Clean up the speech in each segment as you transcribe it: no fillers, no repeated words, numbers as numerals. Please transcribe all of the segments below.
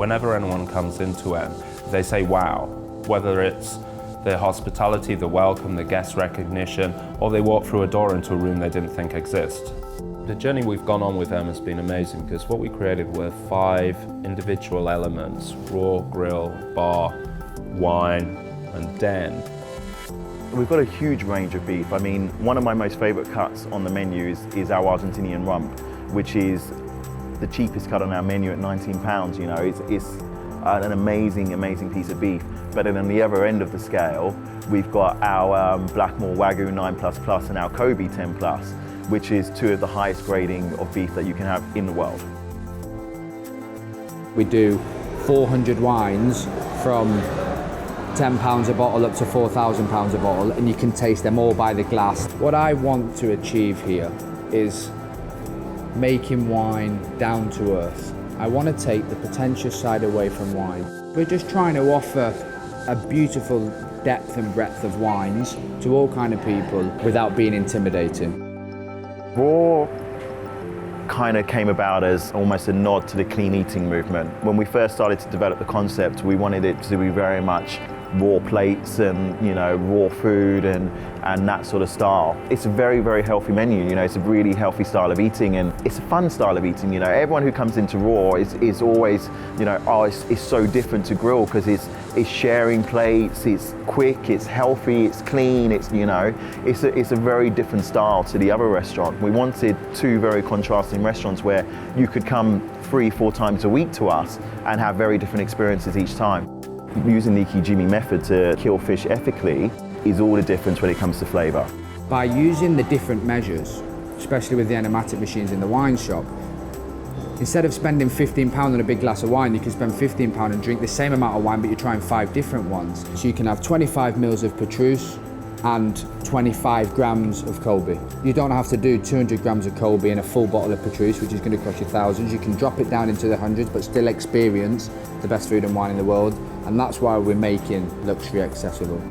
Whenever anyone comes into M, they say wow, whether it's the hospitality, the welcome, the guest recognition, or they walk through a door into a room they didn't think exist. The journey we've gone on with them has been amazing because what we created were 5 individual elements: raw, grill, bar, wine, and den. We've got a huge range of beef. I mean, one of my most favorite cuts on the menus is our Argentinian rump, which is the cheapest cut on our menu at £19. You know, it's an amazing, amazing piece of beef. But then on the other end of the scale, we've got our Blackmore Wagyu 9++ and our Kobe 10+, which is 2 of the highest grading of beef that you can have in the world. We do 400 wines from £10 a bottle up to £4,000 a bottle, and you can taste them all by the glass. What I want to achieve here is making wine down to earth. I want to take the pretentious side away from wine. We're just trying to offer a beautiful depth and breadth of wines to all kind of people without being intimidating. Raw kind of came about as almost a nod to the clean eating movement. When we first started to develop the concept, we wanted it to be very much raw plates and, you know, raw food and that sort of style. It's a very, very healthy menu, you know, it's a really healthy style of eating, and it's a fun style of eating, you know. Everyone who comes into raw is always, you know, oh, it's so different to grill because it's sharing plates, it's quick, it's healthy, it's clean, it's, you know, it's a very different style to the other restaurant. We wanted 2 very contrasting restaurants where you could come 3-4 times a week to us and have very different experiences each time. Using the Ikijimi method to kill fish ethically is all the difference when it comes to flavour. By using the different measures, especially with the enigmatic machines in the wine shop, instead of spending £15 on a big glass of wine, you can spend £15 and drink the same amount of wine, but you're trying 5 different ones. So you can have 25 mils of Petrus and 25 grams of Colby. You don't have to do 200 grams of Colby in a full bottle of Petrus, which is going to cost you thousands. You can drop it down into the hundreds, but still experience the best food and wine in the world. And that's why we're making luxury accessible.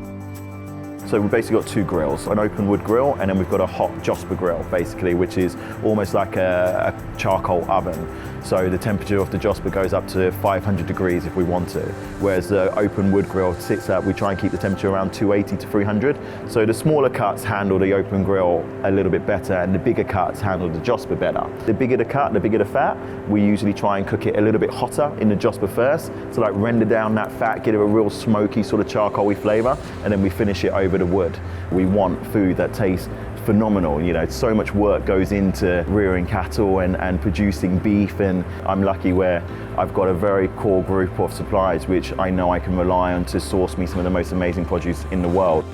So we've basically got 2 grills, an open wood grill, and then we've got a hot Josper grill, basically, which is almost like a charcoal oven. So the temperature of the Josper goes up to 500 degrees if we want to, whereas the open wood grill sits at, we try and keep the temperature around 280 to 300. So the smaller cuts handle the open grill a little bit better, and the bigger cuts handle the Josper better. The bigger the cut, the bigger the fat, we usually try and cook it a little bit hotter in the Josper first, to like render down that fat, give it a real smoky sort of charcoaly flavour, and then we finish it over the wood. We want food that tastes phenomenal. You know, so much work goes into rearing cattle and producing beef, and I'm lucky where I've got a very core group of suppliers which I know I can rely on to source me some of the most amazing produce in the world.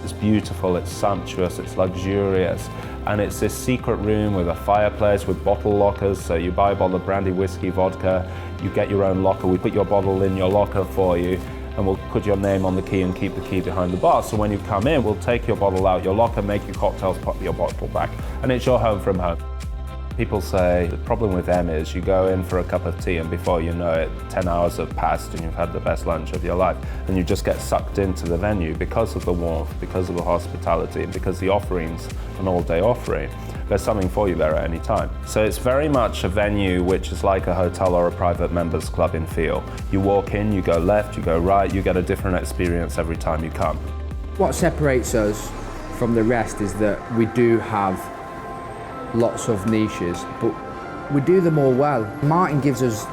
It's beautiful, it's sumptuous, it's luxurious, and it's this secret room with a fireplace with bottle lockers. So you buy a bottle of brandy, whiskey, vodka, you get your own locker, we put your bottle in your locker for you, and we'll put your name on the key and keep the key behind the bar. So when you come in, we'll take your bottle out your locker, make your cocktails, put your bottle back, and it's your home from home. People say the problem with them is you go in for a cup of tea and before you know it, 10 hours have passed and you've had the best lunch of your life, and you just get sucked into the venue because of the warmth, because of the hospitality, and because the offering's an all-day offering. There's something for you there at any time. So it's very much a venue which is like a hotel or a private members club in feel. You walk in, you go left, you go right, you get a different experience every time you come. What separates us from the rest is that we do have lots of niches, but we do them all well. Martin gives us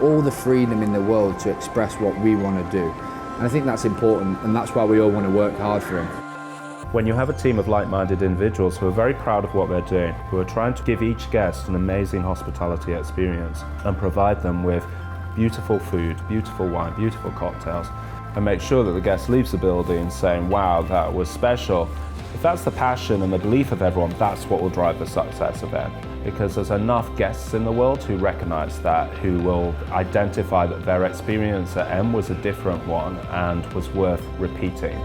all the freedom in the world to express what we want to do. And I think that's important, and that's why we all want to work hard for him. When you have a team of like-minded individuals who are very proud of what they're doing, who are trying to give each guest an amazing hospitality experience and provide them with beautiful food, beautiful wine, beautiful cocktails, and make sure that the guest leaves the building saying, wow, that was special. If that's the passion and the belief of everyone, that's what will drive the success of M. Because there's enough guests in the world who recognize that, who will identify that their experience at M was a different one and was worth repeating.